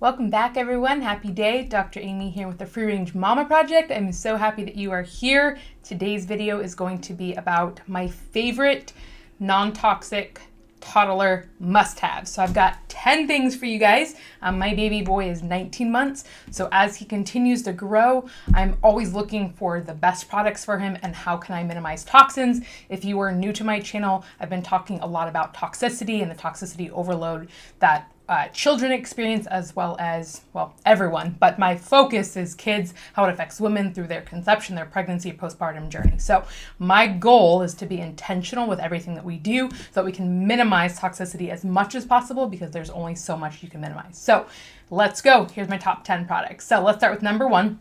Welcome back, everyone. Happy day. Dr. Amy here with the Free Range Mama Project. I'm so happy that you are here. Today's video is going to be about my favorite non-toxic toddler must-haves. So I've got 10 things for you guys. My baby boy is 19 months, so as he continues to grow, I'm always looking for the best products for him and how can I minimize toxins. If you are new to my channel, I've been talking a lot about toxicity and the toxicity overload that children experience, as well as, well, everyone, but my focus is kids, how it affects women through their conception, their pregnancy, postpartum journey. So my goal is to be intentional with everything that we do so that we can minimize toxicity as much as possible, because there's only so much you can minimize. So let's go. Here's my top 10 products. So let's start with number one.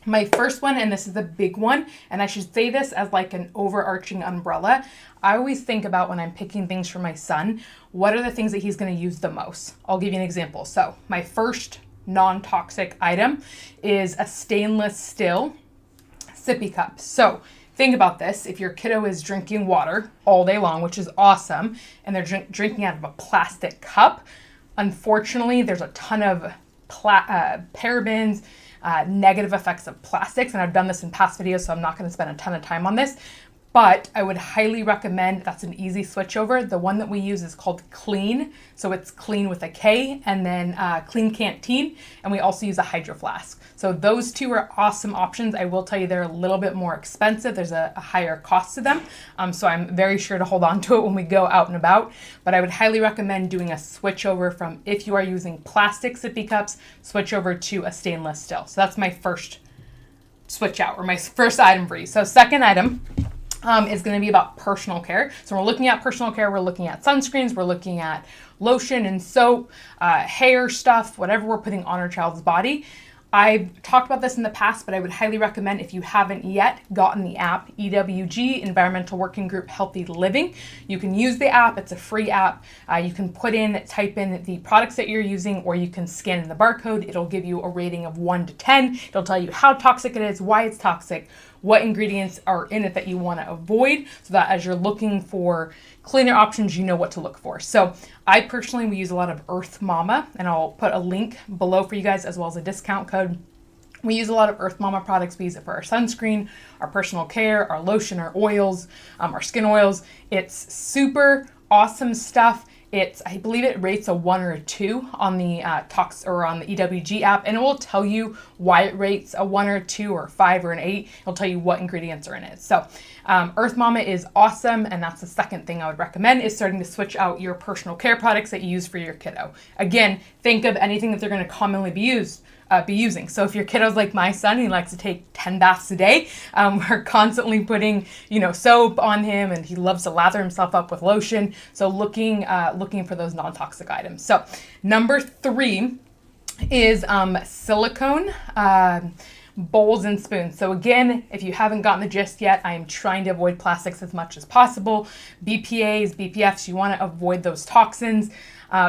My first one, and this is a big one, and I should say this as like an overarching umbrella. I always think about when I'm picking things for my son, what are the things that he's going to use the most? I'll give you an example. So my first non-toxic item is a stainless steel sippy cup. So think about this. If your kiddo is drinking water all day long, which is awesome, and they're drinking out of a plastic cup, unfortunately, there's a ton of parabens, negative effects of plastics, and I've done this in past videos, so I'm not going to spend a ton of time on this, but I would highly recommend, that's an easy switch over. The one that we use is called Klean, so it's Klean with a K, and then Klean Kanteen, and we also use a hydro flask. So those two are awesome options. I will tell you they're a little bit more expensive. There's a higher cost to them, so I'm very sure to hold on to it when we go out and about, but I would highly recommend doing a switch over from, if you are using plastic sippy cups, switch over to a stainless steel. So that's my first switch out, or my first item for you. So second item is going to be about personal care. So we're looking at personal care, we're looking at sunscreens, we're looking at lotion and soap, hair stuff, whatever we're putting on our child's body. I've talked about this in the past, but I would highly recommend, if you haven't yet gotten the app, EWG, Environmental Working Group Healthy Living. You can use the app. It's a free app. You can type in the products that you're using, or you can scan in the barcode. It'll give you a rating of 1 to 10. It'll tell you how toxic it is, why it's toxic, what ingredients are in it that you want to avoid, so that as you're looking for cleaner options, you know what to look for. So I personally, we use a lot of Earth Mama, and I'll put a link below for you guys, as well as a discount code. We use a lot of Earth Mama products. We use it for our sunscreen, our personal care, our lotion, our oils, our skin oils. It's super awesome stuff. I believe it rates a 1 or a 2 on the on the EWG app, and it will tell you why it rates a 1 or a 2 or a 5 or an 8. It'll tell you what ingredients are in it. So Earth Mama is awesome, and that's the second thing I would recommend, is starting to switch out your personal care products that you use for your kiddo. Again, think of anything that they're going to commonly be using. So if your kiddo's like my son, he likes to take 10 baths a day. We're constantly putting, soap on him, and he loves to lather himself up with lotion. So looking for those non-toxic items. So number 3 is silicone bowls and spoons. So again, if you haven't gotten the gist yet, I am trying to avoid plastics as much as possible. BPAs, BPFs, you want to avoid those toxins.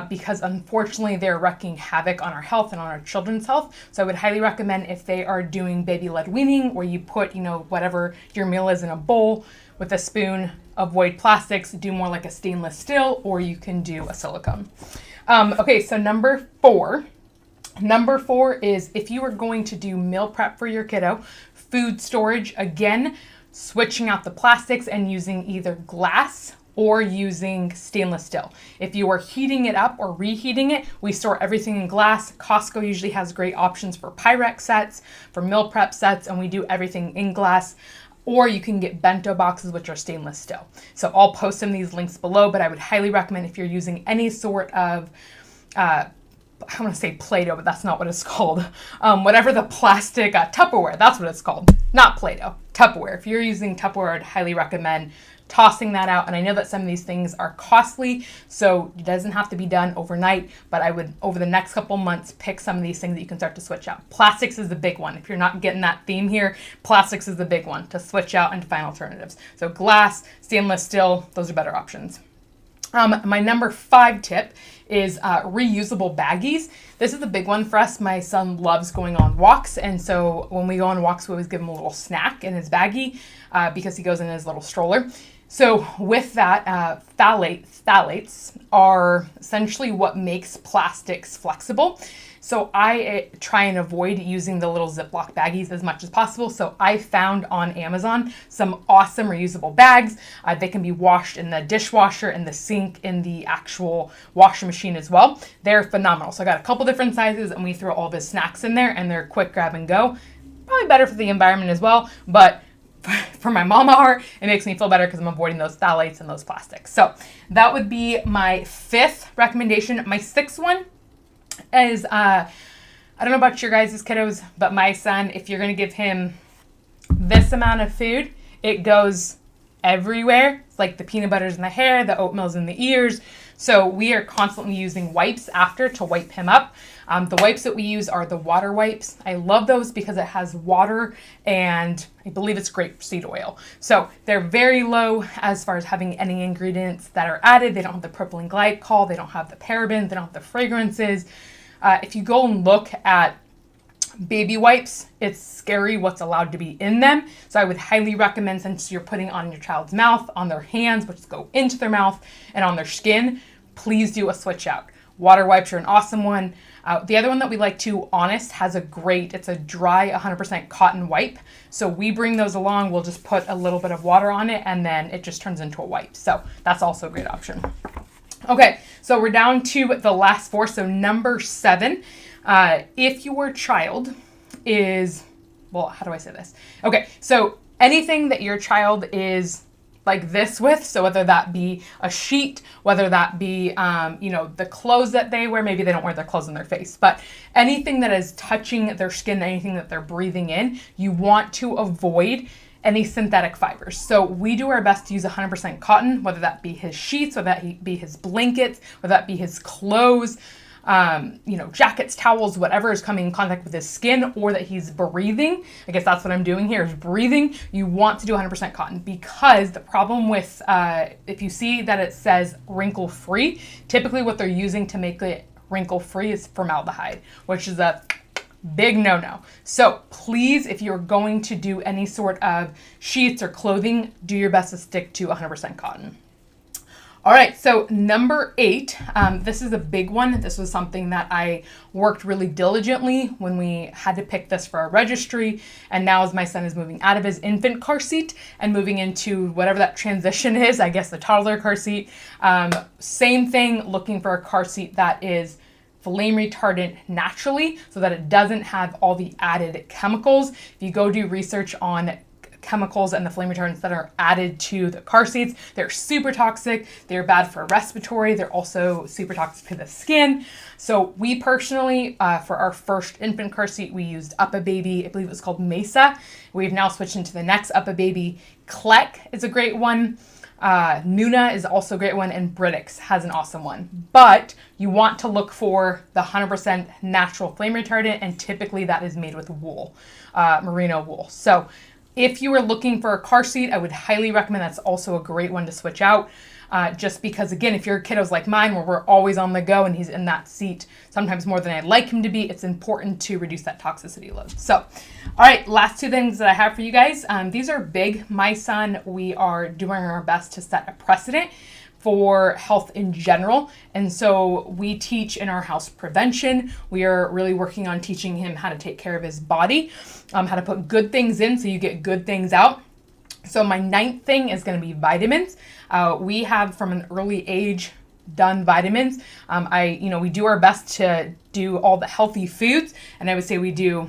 Because unfortunately they're wreaking havoc on our health and on our children's health. So I would highly recommend, if they are doing baby-led weaning, where you put, whatever your meal is in a bowl with a spoon, avoid plastics, do more like a stainless steel, or you can do a silicone. Okay, so number 4 is, if you are going to do meal prep for your kiddo, food storage, again, switching out the plastics and using either glass or using stainless steel. If you are heating it up or reheating it, we store everything in glass. Costco usually has great options for Pyrex sets, for meal prep sets, and we do everything in glass. Or you can get bento boxes, which are stainless steel. So I'll post some of these links below, but I would highly recommend, if you're using any sort of I want to say Play-Doh, but that's not what it's called. Whatever the plastic, Tupperware, that's what it's called. Not Play-Doh, Tupperware. If you're using Tupperware, I'd highly recommend tossing that out. And I know that some of these things are costly, so it doesn't have to be done overnight, but I would, over the next couple months, pick some of these things that you can start to switch out. Plastics is the big one. If you're not getting that theme here, plastics is the big one to switch out and find alternatives. So glass, stainless steel, those are better options. My number 5 tip is reusable baggies. This is a big one for us. My son loves going on walks, and so when we go on walks, we always give him a little snack in his baggie because he goes in his little stroller. So with that, phthalates are essentially what makes plastics flexible. So I try and avoid using the little Ziploc baggies as much as possible. So I found on Amazon some awesome reusable bags. They can be washed in the dishwasher, in the sink, in the actual washing machine as well. They're phenomenal. So I got a couple different sizes, and we throw all the snacks in there, and they're quick grab and go. Probably better for the environment as well, but for my mama heart, it makes me feel better because I'm avoiding those phthalates and those plastics. So that would be my 5th recommendation. My 6th one is, I don't know about your guys' kiddos, but my son, if you're going to give him this amount of food, it goes everywhere. It's like the peanut butter's in the hair, the oatmeal's in the ears. So we are constantly using wipes after to wipe him up. The wipes that we use are the water wipes. I love those because it has water and I believe it's grapeseed oil. So they're very low as far as having any ingredients that are added. They don't have the propylene glycol. They don't have the parabens. They don't have the fragrances. If you go and look at baby wipes, it's scary what's allowed to be in them. So I would highly recommend, since you're putting on your child's mouth, on their hands, which go into their mouth, and on their skin, please do a switch out. Water wipes are an awesome one. The other one that we like to, Honest, has a great, it's a dry 100% cotton wipe. So we bring those along. We'll just put a little bit of water on it and then it just turns into a wipe. So that's also a great option. Okay, so we're down to the last 4. So number 7, if your child is, well, how do I say this? Okay, so anything that your child is like this with, so whether that be a sheet, whether that be, the clothes that they wear, maybe they don't wear their clothes on their face, but anything that is touching their skin, anything that they're breathing in, you want to avoid any synthetic fibers. So we do our best to use 100% cotton, whether that be his sheets, whether that be his blankets, whether that be his clothes, jackets, towels, whatever is coming in contact with his skin or that he's breathing. I guess that's what I'm doing here is breathing. You want to do 100% cotton because the problem with, if you see that it says wrinkle free, typically what they're using to make it wrinkle free is formaldehyde, which is a big no-no. So please, if you're going to do any sort of sheets or clothing, do your best to stick to 100% cotton. All right, so number 8, this is a big one. This was something that I worked really diligently when we had to pick this for our registry. And now as my son is moving out of his infant car seat and moving into whatever that transition is, I guess the toddler car seat, same thing, looking for a car seat that is flame retardant naturally so that it doesn't have all the added chemicals. If you go do research on chemicals and the flame retardants that are added to the car seats, they're super toxic. They're bad for respiratory. They're also super toxic to the skin. So we personally, for our first infant car seat, we used UppaBaby. I believe it was called Mesa. We've now switched into the next UppaBaby. Clek is a great one. Nuna is also a great one, and Britax has an awesome one. But you want to look for the 100% natural flame retardant, and typically that is made with wool, merino wool. So if you are looking for a car seat, I would highly recommend that's also a great one to switch out. Just because, again, if your kiddo's like mine, where we're always on the go and he's in that seat sometimes more than I'd like him to be, it's important to reduce that toxicity load. So, all right, last 2 things that I have for you guys. These are big. My son, we are doing our best to set a precedent for health in general. And so we teach in our house prevention. We are really working on teaching him how to take care of his body, how to put good things in so you get good things out. So my 9th thing is going to be vitamins. We have from an early age done vitamins. We do our best to do all the healthy foods, and I would say we do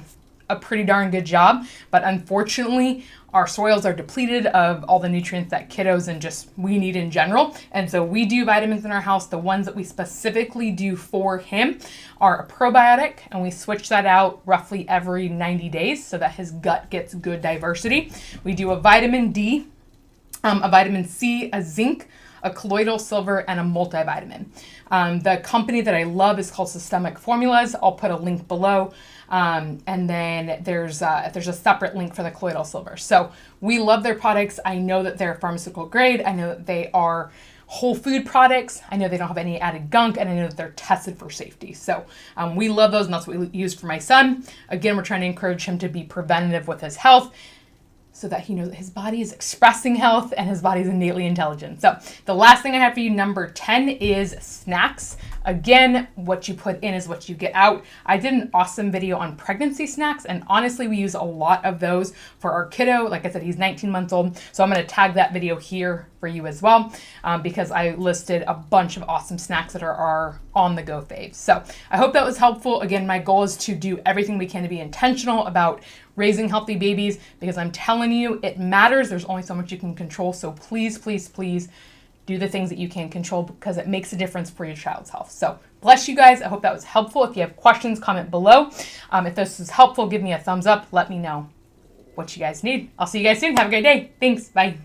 a pretty darn good job. But unfortunately, our soils are depleted of all the nutrients that kiddos and just we need in general. And so we do vitamins in our house. The ones that we specifically do for him are a probiotic, and we switch that out roughly every 90 days so that his gut gets good diversity. We do a vitamin D, a vitamin C, a zinc, a colloidal silver, and a multivitamin. The company that I love is called Systemic Formulas. I'll put a link below. And then there's a separate link for the colloidal silver. So we love their products. I know that they're pharmaceutical grade. I know that they are whole food products. I know they don't have any added gunk, and I know that they're tested for safety. So we love those, and that's what we use for my son. Again, we're trying to encourage him to be preventative with his health, so that he knows that his body is expressing health and his body is innately intelligent. So the last thing I have for you, number 10, is snacks. Again, what you put in is what you get out. I did an awesome video on pregnancy snacks, and honestly, we use a lot of those for our kiddo. Like I said, he's 19 months old, so I'm going to tag that video here for you as well, because I listed a bunch of awesome snacks that are our on-the-go faves. So I hope that was helpful. Again, my goal is to do everything we can to be intentional about raising healthy babies, because I'm telling you, it matters. There's only so much you can control. So please, please, please do the things that you can control, because it makes a difference for your child's health. So bless you guys. I hope that was helpful. If you have questions, comment below. If this was helpful, give me a thumbs up. Let me know what you guys need. I'll see you guys soon. Have a great day. Thanks. Bye.